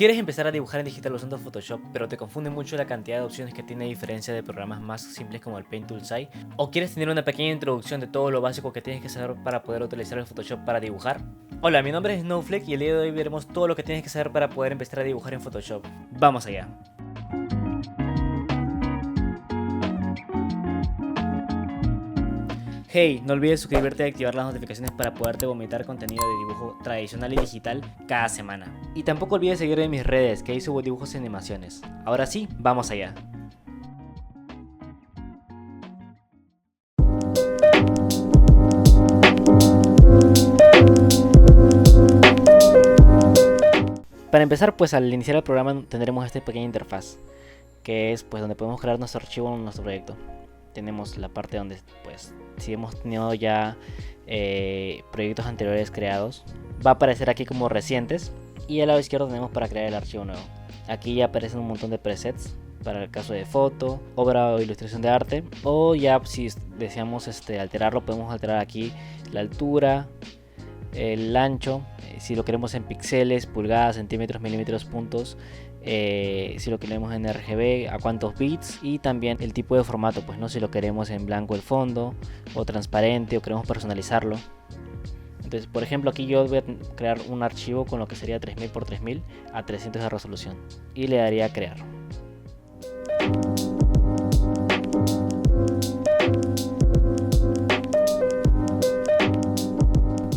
¿Quieres empezar a dibujar en digital usando Photoshop, pero te confunde mucho la cantidad de opciones que tiene a diferencia de programas más simples como el Paint Toolsai? ¿O quieres tener una pequeña introducción de todo lo básico que tienes que saber para poder utilizar el Photoshop para dibujar? Hola, mi nombre es Snowflake y el día de hoy veremos todo lo que tienes que saber para poder empezar a dibujar en Photoshop. ¡Vamos allá! Hey, no olvides suscribirte y activar las notificaciones para poderte vomitar contenido de dibujo tradicional y digital cada semana. Y tampoco olvides seguirme en mis redes, que ahí subo dibujos y animaciones. Ahora sí, vamos allá. Para empezar, pues al iniciar el programa tendremos esta pequeña interfaz, que es pues donde podemos crear nuestro archivo en nuestro proyecto. Tenemos la parte donde pues si hemos tenido ya proyectos anteriores creados, va a aparecer aquí como recientes, y al lado izquierdo tenemos para crear el archivo nuevo. Aquí ya aparecen un montón de presets para el caso de foto, obra o ilustración de arte, o ya si deseamos alterarlo, podemos alterar aquí la altura, el ancho, si lo queremos en píxeles, pulgadas, centímetros, milímetros, puntos, si lo queremos en RGB, a cuántos bits, y también el tipo de formato, pues no, si lo queremos en blanco el fondo o transparente, o queremos personalizarlo. Entonces, por ejemplo, aquí yo voy a crear un archivo con lo que sería 3000 x 3000 a 300 de resolución y le daría a crear.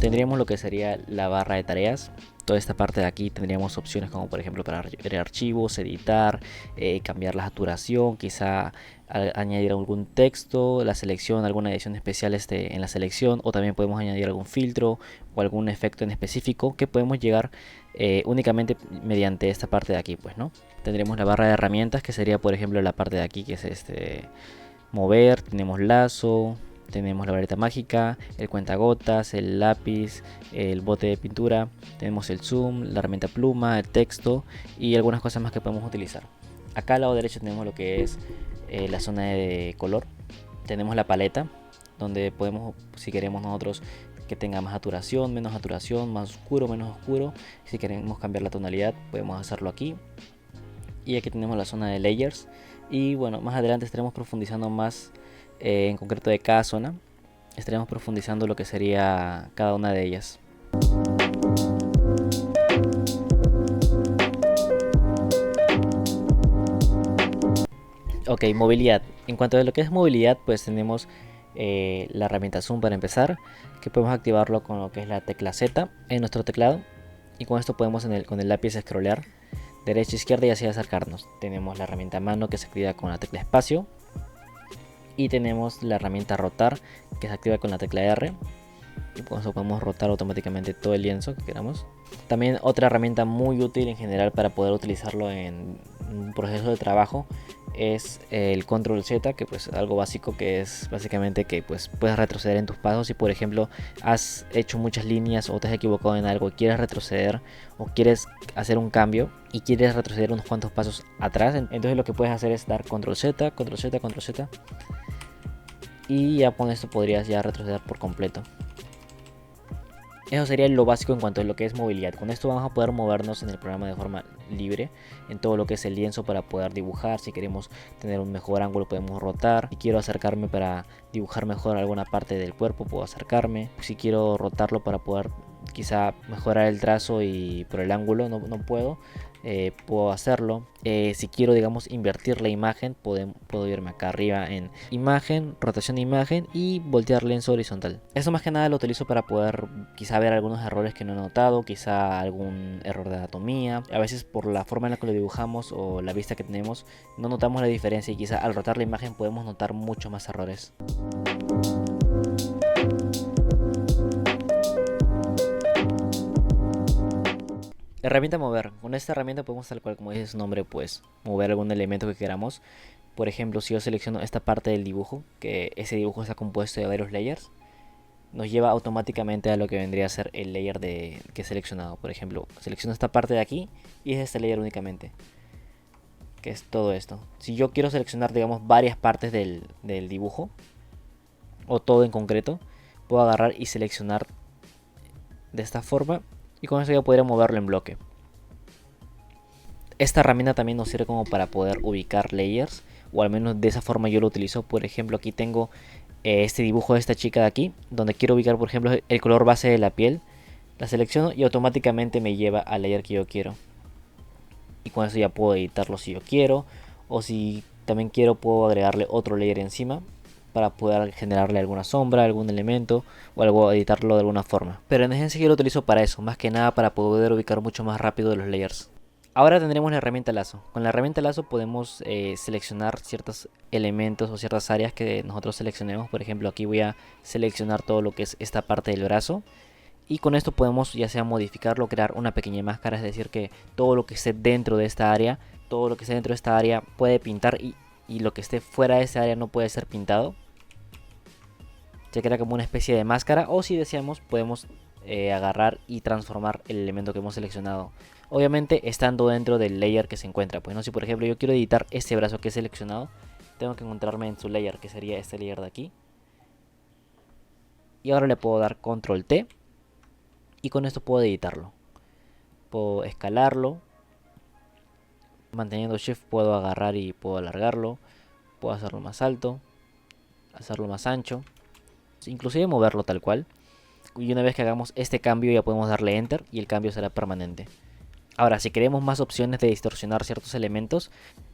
Tendríamos lo que sería la barra de tareas. Toda esta parte de aquí tendríamos opciones como por ejemplo para crear archivos, editar, cambiar la saturación, quizá añadir algún texto, la selección, alguna edición especial en la selección, o también podemos añadir algún filtro o algún efecto en específico que podemos llegar únicamente mediante esta parte de aquí, pues, ¿no? Tendremos la barra de herramientas, que sería por ejemplo la parte de aquí, que es mover. Tenemos lazo, tenemos la varita mágica, el cuentagotas, el lápiz, el bote de pintura, tenemos el zoom, la herramienta pluma, el texto y algunas cosas más que podemos utilizar. Acá al lado derecho tenemos lo que es la zona de color. Tenemos la paleta, donde podemos, si queremos nosotros que tenga más saturación, menos saturación, más oscuro, menos oscuro. Si queremos cambiar la tonalidad, podemos hacerlo aquí. Y aquí tenemos la zona de layers. Y bueno, más adelante estaremos profundizando más en concreto de cada zona. Estaremos profundizando lo que sería cada una de ellas. Ok, movilidad. En cuanto a lo que es movilidad, pues tenemos la herramienta Zoom para empezar, que podemos activarlo con lo que es la tecla Z en nuestro teclado, y con esto podemos con el lápiz scrollear derecha, izquierda y así acercarnos. Tenemos la herramienta mano, que se activa con la tecla espacio, y tenemos la herramienta rotar, que se activa con la tecla R, y con eso podemos rotar automáticamente todo el lienzo que queramos. También otra herramienta muy útil en general para poder utilizarlo en un proceso de trabajo es el control Z, que pues algo básico, que es básicamente que pues puedes retroceder en tus pasos. Si por ejemplo has hecho muchas líneas o te has equivocado en algo y quieres retroceder, o quieres hacer un cambio y quieres retroceder unos cuantos pasos atrás, entonces lo que puedes hacer es dar control Z, control Z, control Z, y ya con esto podrías ya retroceder por completo. Eso sería lo básico en cuanto a lo que es movilidad. Con esto vamos a poder movernos en el programa de forma libre en todo lo que es el lienzo para poder dibujar. Si queremos tener un mejor ángulo, podemos rotar. Si quiero acercarme para dibujar mejor alguna parte del cuerpo, puedo acercarme. Si quiero rotarlo para poder quizá mejorar el trazo y por el ángulo no puedo, puedo hacerlo. Si quiero, digamos, invertir la imagen, puedo irme acá arriba en imagen, rotación de imagen y voltear lienzo horizontal. Eso más que nada lo utilizo para poder quizá ver algunos errores que no he notado, quizá algún error de anatomía. A veces por la forma en la que lo dibujamos o la vista que tenemos no notamos la diferencia, y quizá al rotar la imagen podemos notar mucho más errores. Herramienta mover. Con esta herramienta podemos, tal cual como dice su nombre, pues mover algún elemento que queramos. Por ejemplo, si yo selecciono esta parte del dibujo, que ese dibujo está compuesto de varios layers, nos lleva automáticamente a lo que vendría a ser el layer que he seleccionado. Por ejemplo, selecciono esta parte de aquí y es este layer únicamente, que es todo esto. Si yo quiero seleccionar, digamos, varias partes del dibujo, o todo en concreto, puedo agarrar y seleccionar de esta forma, y con eso ya podría moverlo en bloque. Esta herramienta también nos sirve como para poder ubicar layers, o al menos de esa forma yo lo utilizo. Por ejemplo, aquí tengo este dibujo de esta chica de aquí, donde quiero ubicar por ejemplo el color base de la piel. La selecciono y automáticamente me lleva al layer que yo quiero. Y con eso ya puedo editarlo si yo quiero, o si también quiero puedo agregarle otro layer encima para poder generarle alguna sombra, algún elemento o algo, editarlo de alguna forma. Pero en esencia yo lo utilizo para eso, más que nada para poder ubicar mucho más rápido los layers. Ahora tendremos la herramienta lazo. Con la herramienta lazo podemos seleccionar ciertos elementos o ciertas áreas que nosotros seleccionemos. Por ejemplo, aquí voy a seleccionar todo lo que es esta parte del brazo. Y con esto podemos ya sea modificarlo, crear una pequeña máscara. Es decir, que todo lo que esté dentro de esta área, todo lo que esté dentro de esta área puede pintar y lo que esté fuera de esa área no puede ser pintado. Se crea como una especie de máscara, o si deseamos podemos agarrar y transformar el elemento que hemos seleccionado. Obviamente estando dentro del layer que se encuentra. Pues no, si por ejemplo yo quiero editar este brazo que he seleccionado, tengo que encontrarme en su layer, que sería este layer de aquí. Y ahora le puedo dar control T. Y con esto puedo editarlo. Puedo escalarlo. Manteniendo Shift puedo agarrar y puedo alargarlo. Puedo hacerlo más alto. Hacerlo más ancho. Inclusive moverlo tal cual. Y una vez que hagamos este cambio ya podemos darle Enter y el cambio será permanente. Ahora, si queremos más opciones de distorsionar ciertos elementos,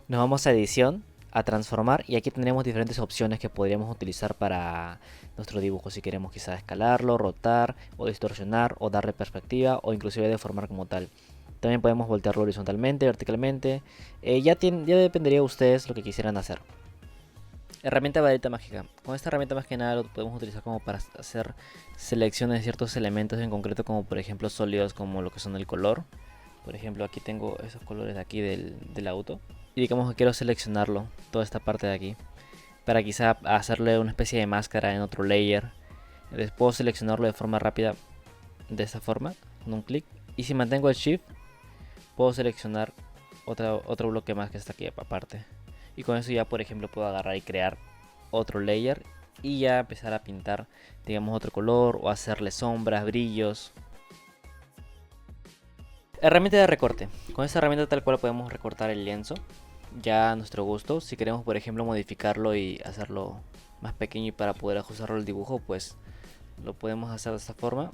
nos vamos a edición, a transformar, y aquí tendremos diferentes opciones que podríamos utilizar para nuestro dibujo. Si queremos quizás escalarlo, rotar, o distorsionar, o darle perspectiva, o inclusive deformar como tal. También podemos voltearlo horizontalmente, verticalmente. Ya dependería de ustedes lo que quisieran hacer. Herramienta varita mágica. Con esta herramienta más que nada lo podemos utilizar como para hacer selecciones de ciertos elementos en concreto, como por ejemplo sólidos, como lo que son el color. Por ejemplo, aquí tengo esos colores de aquí del auto. Y digamos que quiero seleccionarlo, toda esta parte de aquí, para quizá hacerle una especie de máscara en otro layer. Entonces puedo seleccionarlo de forma rápida, de esta forma, con un clic. Y si mantengo el Shift, puedo seleccionar otro bloque más que está aquí aparte. Y con eso ya por ejemplo puedo agarrar y crear otro layer. Y ya empezar a pintar, digamos, otro color, o hacerle sombras, brillos. Herramienta de recorte. Con esta herramienta tal cual podemos recortar el lienzo ya a nuestro gusto. Si queremos por ejemplo modificarlo y hacerlo más pequeño y para poder ajustarlo al dibujo, pues lo podemos hacer de esta forma.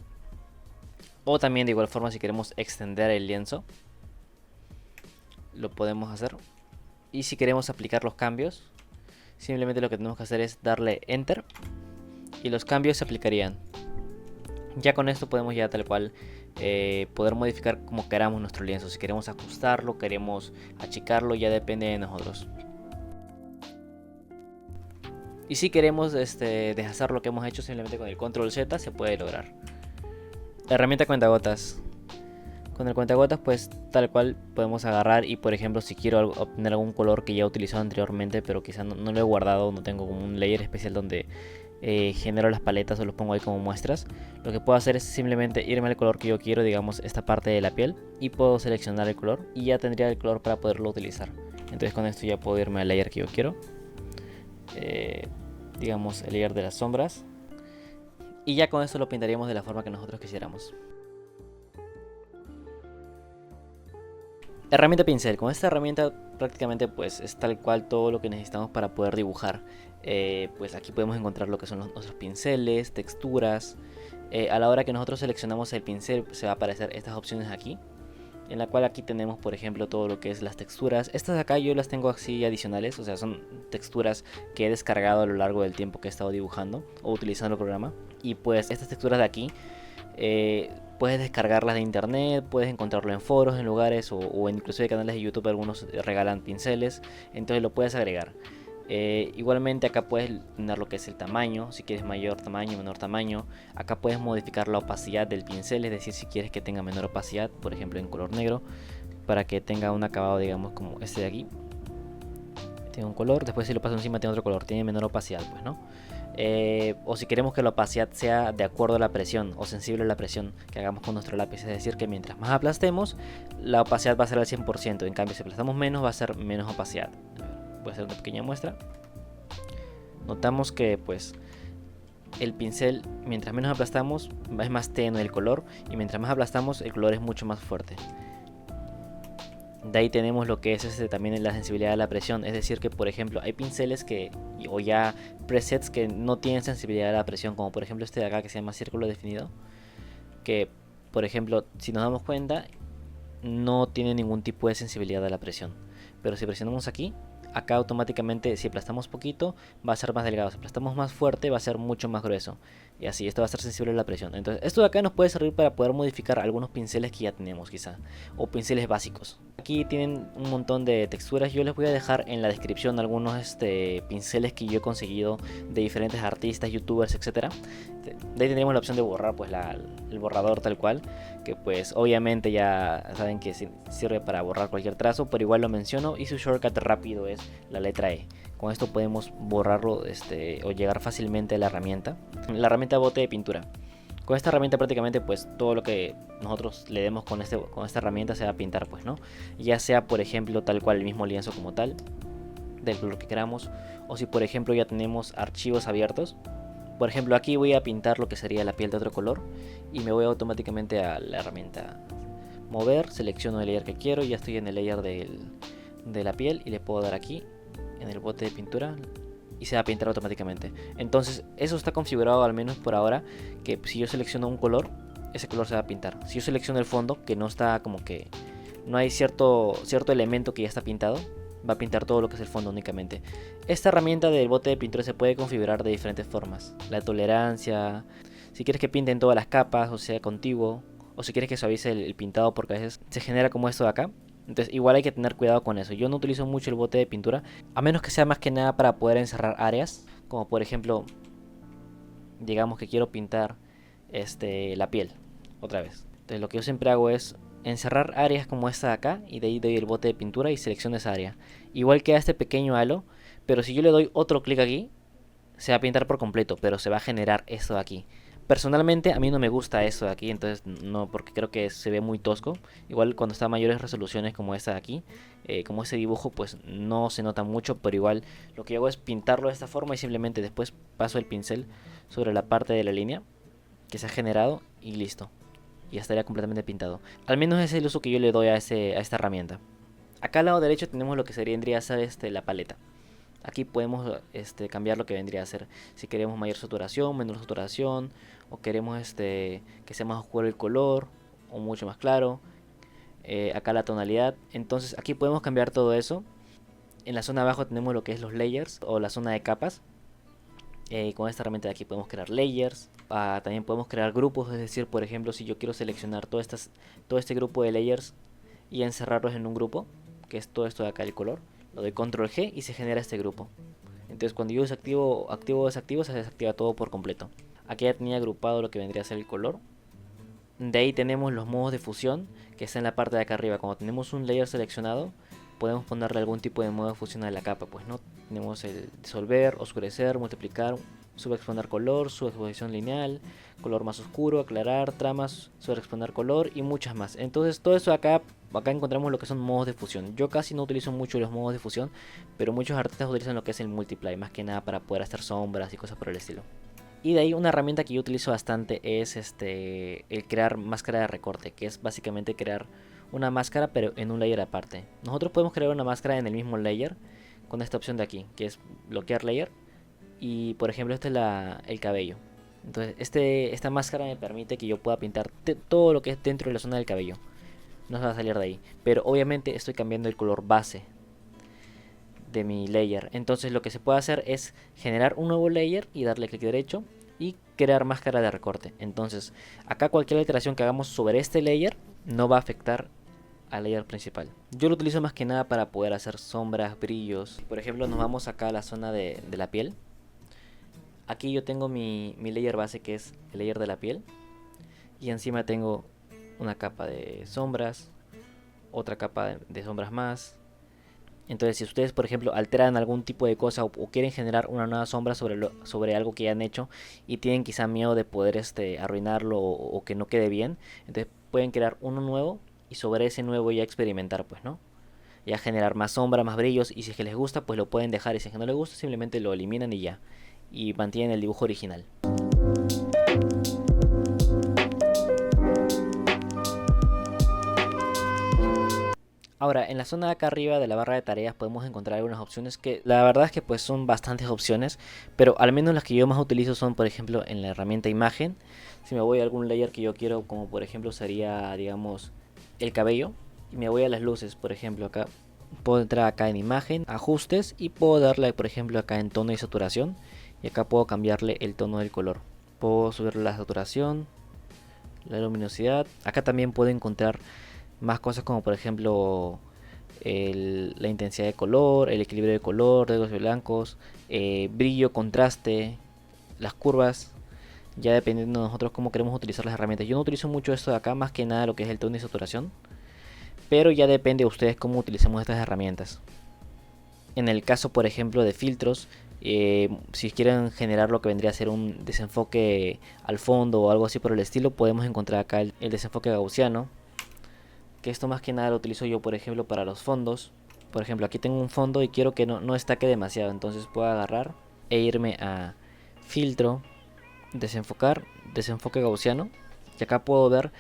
O también de igual forma si queremos extender el lienzo, lo podemos hacer. Y si queremos aplicar los cambios, simplemente lo que tenemos que hacer es darle Enter y los cambios se aplicarían. Ya con esto podemos ya tal cual poder modificar como queramos nuestro lienzo. Si queremos ajustarlo, queremos achicarlo, ya depende de nosotros. Y si queremos deshacer lo que hemos hecho, simplemente con el control Z se puede lograr. Herramienta cuentagotas. Con el cuentagotas pues tal cual podemos agarrar y por ejemplo si quiero obtener algún color que ya he utilizado anteriormente, pero quizá no lo he guardado, no tengo como un layer especial donde genero las paletas o los pongo ahí como muestras, lo que puedo hacer es simplemente irme al color que yo quiero, digamos esta parte de la piel, y puedo seleccionar el color y ya tendría el color para poderlo utilizar. Entonces con esto ya puedo irme al layer que yo quiero, digamos el layer de las sombras, y ya con esto lo pintaríamos de la forma que nosotros quisiéramos. Herramienta pincel. Con esta herramienta prácticamente pues es tal cual todo lo que necesitamos para poder dibujar. Pues aquí podemos encontrar lo que son nuestros pinceles, texturas. A la hora que nosotros seleccionamos el pincel se va a aparecer estas opciones aquí, en la cual aquí tenemos por ejemplo todo lo que es las texturas. Estas de acá yo las tengo así adicionales, o sea son texturas que he descargado a lo largo del tiempo que he estado dibujando o utilizando el programa. Y pues estas texturas de aquí puedes descargarlas de internet, puedes encontrarlo en foros, en lugares o inclusive canales de YouTube. Algunos regalan pinceles, entonces lo puedes agregar. Igualmente acá puedes tener lo que es el tamaño, si quieres mayor tamaño, menor tamaño. Acá puedes modificar la opacidad del pincel, es decir, si quieres que tenga menor opacidad, por ejemplo en color negro, para que tenga un acabado digamos como este de aquí. Tiene un color, después si lo paso encima tiene otro color, tiene menor opacidad pues, ¿no? O si queremos que la opacidad sea de acuerdo a la presión o sensible a la presión que hagamos con nuestro lápiz, es decir que mientras más aplastemos la opacidad va a ser al 100%, en cambio si aplastamos menos va a ser menos opacidad. Voy a hacer una pequeña muestra. Notamos que pues el pincel mientras menos aplastamos es más tenue el color, y mientras más aplastamos el color es mucho más fuerte. De ahí tenemos lo que es también la sensibilidad a la presión, es decir que por ejemplo hay pinceles o ya presets que no tienen sensibilidad a la presión, como por ejemplo este de acá que se llama círculo definido, que por ejemplo si nos damos cuenta no tiene ningún tipo de sensibilidad a la presión, pero si presionamos aquí, acá automáticamente si aplastamos poquito va a ser más delgado, si aplastamos más fuerte va a ser mucho más grueso, y así esto va a ser sensible a la presión. Entonces esto de acá nos puede servir para poder modificar algunos pinceles que ya tenemos quizá, o pinceles básicos. Aquí tienen un montón de texturas, yo les voy a dejar en la descripción algunos pinceles que yo he conseguido de diferentes artistas, youtubers, etcétera. De ahí tendremos la opción de borrar pues el borrador tal cual, que pues obviamente ya saben que sirve para borrar cualquier trazo, pero igual lo menciono, y su shortcut rápido es la letra E. Con esto podemos borrarlo o llegar fácilmente a la herramienta bote de pintura. Con esta herramienta prácticamente pues todo lo que nosotros le demos con esta herramienta se va a pintar, pues, ¿no? Ya sea por ejemplo tal cual el mismo lienzo como tal, del color que queramos, o si por ejemplo ya tenemos archivos abiertos. Por ejemplo aquí voy a pintar lo que sería la piel de otro color y me voy automáticamente a la herramienta mover, selecciono el layer que quiero y ya estoy en el layer de la piel y le puedo dar aquí en el bote de pintura y se va a pintar automáticamente. Entonces eso está configurado al menos por ahora, que si yo selecciono un color, ese color se va a pintar. Si yo selecciono el fondo, que no está como que no hay cierto elemento que ya está pintado, va a pintar todo lo que es el fondo únicamente. Esta herramienta del bote de pintura se puede configurar de diferentes formas. La tolerancia, si quieres que pinte en todas las capas o sea contiguo, o si quieres que suavice el pintado, porque a veces se genera como esto de acá. Entonces igual hay que tener cuidado con eso. Yo no utilizo mucho el bote de pintura, a menos que sea más que nada para poder encerrar áreas, como por ejemplo, digamos que quiero pintar la piel otra vez. Entonces lo que yo siempre hago es encerrar áreas como esta de acá y de ahí doy el bote de pintura y selecciono esa área. Igual queda este pequeño halo, pero si yo le doy otro clic aquí, se va a pintar por completo, pero se va a generar esto de aquí. Personalmente a mí no me gusta eso de aquí, entonces no, porque creo que se ve muy tosco. Igual cuando está a mayores resoluciones como esta de aquí, como ese dibujo, pues no se nota mucho, pero igual lo que hago es pintarlo de esta forma y simplemente después paso el pincel sobre la parte de la línea que se ha generado y listo. Y ya estaría completamente pintado. Al menos ese es el uso que yo le doy a esta herramienta. Acá al lado derecho tenemos lo que vendría a ser la paleta. Aquí podemos cambiar lo que vendría a ser, si queremos mayor saturación, menor saturación, o queremos que sea más oscuro el color o mucho más claro. Acá la tonalidad. Entonces aquí podemos cambiar todo eso. En la zona de abajo tenemos lo que es los layers o la zona de capas. Con esta herramienta de aquí podemos crear layers. También podemos crear grupos, es decir, por ejemplo, si yo quiero seleccionar todo este grupo de layers y encerrarlos en un grupo, que es todo esto de acá, el color, lo doy control G y se genera este grupo. Entonces cuando yo desactivo o desactivo, se desactiva todo por completo. Aquí ya tenía agrupado lo que vendría a ser el color. De ahí tenemos los modos de fusión, que está en la parte de acá arriba. Cuando tenemos un layer seleccionado, podemos ponerle algún tipo de modo de fusión a la capa, pues no. Tenemos el disolver, oscurecer, multiplicar, subexponer color, subexposición lineal, color más oscuro, aclarar, tramas, sobreexponer color y muchas más. Entonces todo eso acá encontramos lo que son modos de fusión. Yo casi no utilizo mucho los modos de fusión, pero muchos artistas utilizan lo que es el multiply, más que nada para poder hacer sombras y cosas por el estilo. Y de ahí una herramienta que yo utilizo bastante es el crear máscara de recorte, que es básicamente crear una máscara pero en un layer aparte. Nosotros podemos crear una máscara en el mismo layer con esta opción de aquí, que es bloquear layer. Y por ejemplo este es el cabello. Entonces esta máscara me permite que yo pueda pintar todo lo que es dentro de la zona del cabello. No se va a salir de ahí, pero obviamente estoy cambiando el color base de mi layer. Entonces lo que se puede hacer es generar un nuevo layer y darle clic derecho y crear máscara de recorte. Entonces acá cualquier alteración que hagamos sobre este layer no va a afectar al layer principal. Yo lo utilizo más que nada para poder hacer sombras, brillos. Por ejemplo, nos vamos acá a la zona de la piel. Aquí yo tengo mi layer base, que es el layer de la piel, y encima tengo una capa de sombras, otra capa de sombras más. Entonces si ustedes por ejemplo alteran algún tipo de cosa o quieren generar una nueva sombra sobre algo que ya han hecho y tienen quizá miedo de poder arruinarlo o que no quede bien, entonces pueden crear uno nuevo y sobre ese nuevo ya experimentar, pues, ¿no? Ya generar más sombra, más brillos, y si es que les gusta pues lo pueden dejar, y si es que no les gusta simplemente lo eliminan y ya, y mantienen el dibujo original. Ahora, en la zona de acá arriba de la barra de tareas podemos encontrar algunas opciones que la verdad es que pues son bastantes opciones, pero al menos las que yo más utilizo son, por ejemplo, en la herramienta imagen. Si me voy a algún layer que yo quiero, como por ejemplo sería, digamos, el cabello, y me voy a las luces, por ejemplo, acá puedo entrar acá en imagen, ajustes, y puedo darle, por ejemplo, acá en tono y saturación, y acá puedo cambiarle el tono del color. Puedo subir la saturación, la luminosidad. Acá también puedo encontrar más cosas como por ejemplo la intensidad de color, el equilibrio de color, negros y blancos, brillo, contraste, las curvas, ya dependiendo de nosotros cómo queremos utilizar las herramientas. Yo no utilizo mucho esto de acá, más que nada lo que es el tono y saturación, pero ya depende de ustedes cómo utilicemos estas herramientas. En el caso por ejemplo de filtros, si quieren generar lo que vendría a ser un desenfoque al fondo o algo así por el estilo, podemos encontrar acá el desenfoque gaussiano, que esto más que nada lo utilizo yo por ejemplo para los fondos. Por ejemplo, aquí tengo un fondo y quiero que no destaque demasiado, entonces puedo agarrar e irme a filtro, desenfocar, desenfoque gaussiano, y acá puedo ver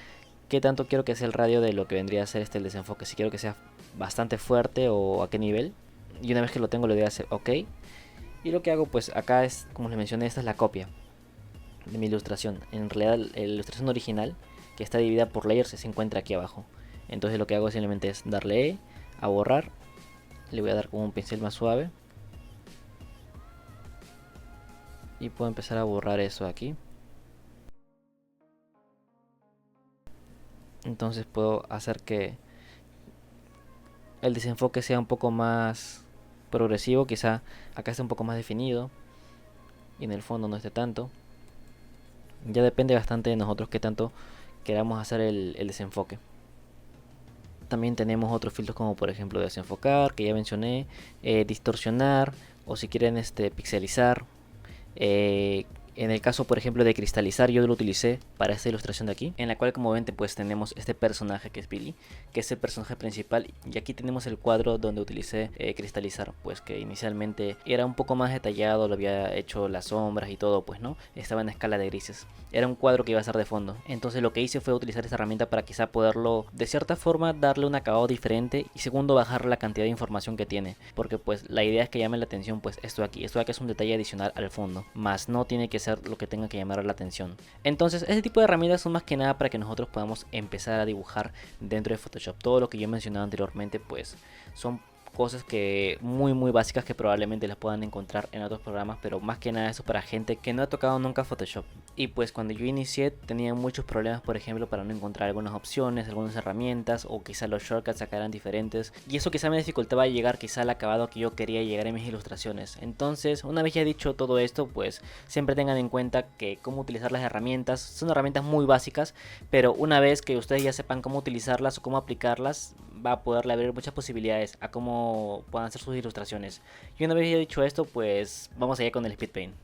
qué tanto quiero que sea el radio de lo que vendría a ser el desenfoque, si quiero que sea bastante fuerte o a qué nivel. Y una vez que lo tengo le doy a hacer OK, y lo que hago pues acá es, como les mencioné, esta es la copia de mi ilustración. En realidad la ilustración original, que está dividida por layers, se encuentra aquí abajo. Entonces lo que hago simplemente es darle E a borrar. Le voy a dar con un pincel más suave. Y puedo empezar a borrar eso aquí. Entonces puedo hacer que el desenfoque sea un poco más progresivo. Quizá acá esté un poco más definido y en el fondo no esté tanto. Ya depende bastante de nosotros qué tanto queramos hacer el desenfoque. También tenemos otros filtros como por ejemplo desenfocar, que ya mencioné, distorsionar, o si quieren pixelizar. En el caso por ejemplo de cristalizar, yo lo utilicé para esta ilustración de aquí, en la cual como ven pues tenemos este personaje que es Billy, que es el personaje principal, y aquí tenemos el cuadro donde utilicé cristalizar, pues que inicialmente era un poco más detallado, lo había hecho las sombras y todo, pues no, estaba en escala de grises, era un cuadro que iba a ser de fondo. Entonces lo que hice fue utilizar esta herramienta para quizá poderlo de cierta forma darle un acabado diferente, y segundo bajar la cantidad de información que tiene, porque pues la idea es que llame la atención pues esto de aquí es un detalle adicional al fondo, más no tiene que ser lo que tenga que llamar la atención. Entonces este tipo de herramientas son más que nada para que nosotros podamos empezar a dibujar dentro de Photoshop. Todo lo que yo he mencionado anteriormente pues son cosas que muy básicas que probablemente las puedan encontrar en otros programas, pero más que nada eso para gente que no ha tocado nunca Photoshop. Y pues cuando yo inicié tenía muchos problemas, por ejemplo, para no encontrar algunas opciones, algunas herramientas, o quizá los shortcuts acá eran diferentes, y eso quizá me dificultaba llegar quizá al acabado que yo quería llegar en mis ilustraciones. Entonces, una vez ya dicho todo esto, pues siempre tengan en cuenta que cómo utilizar las herramientas son herramientas muy básicas, pero una vez que ustedes ya sepan cómo utilizarlas o cómo aplicarlas, va a poderle abrir muchas posibilidades a cómo puedan hacer sus ilustraciones. Y una vez ya dicho esto, pues vamos allá con el Speed Paint.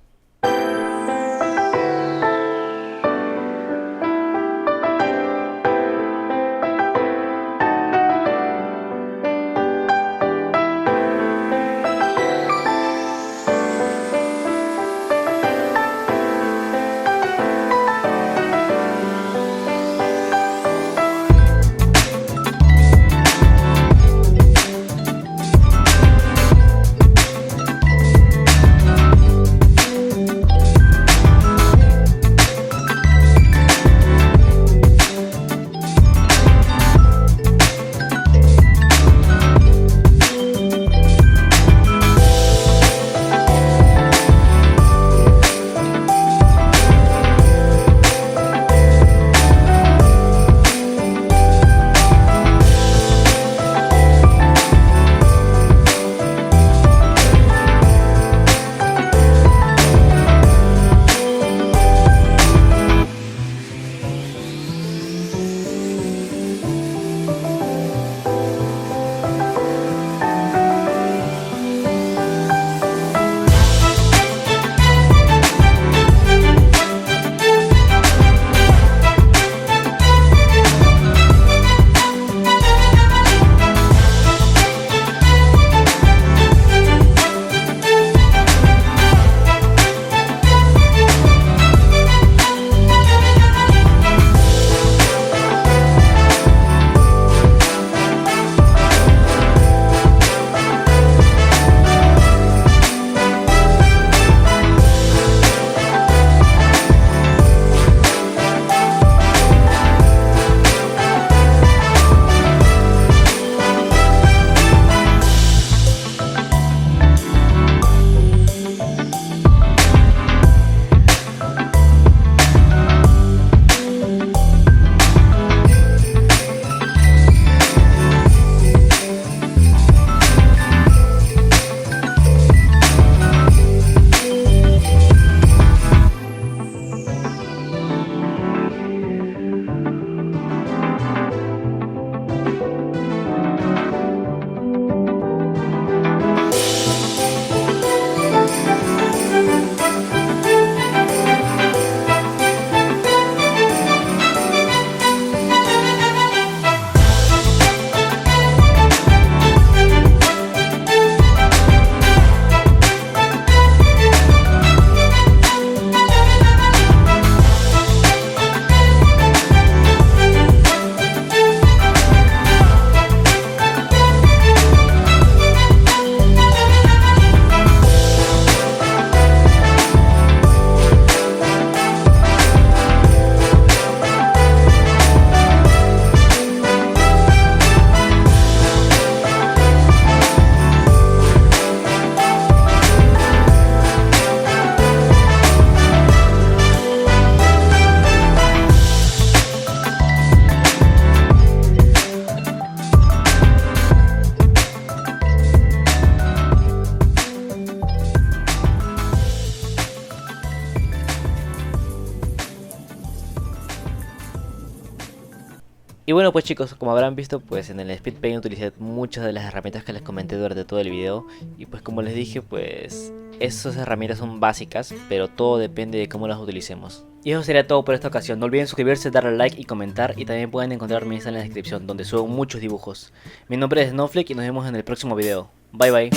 Y bueno pues chicos, como habrán visto, pues en el Speed Paint utilicé muchas de las herramientas que les comenté durante todo el video. Y pues como les dije, pues esas herramientas son básicas, pero todo depende de cómo las utilicemos. Y eso sería todo por esta ocasión. No olviden suscribirse, darle like y comentar. Y también pueden encontrar mi Instagram en la descripción, donde subo muchos dibujos. Mi nombre es Snowflake y nos vemos en el próximo video. Bye bye.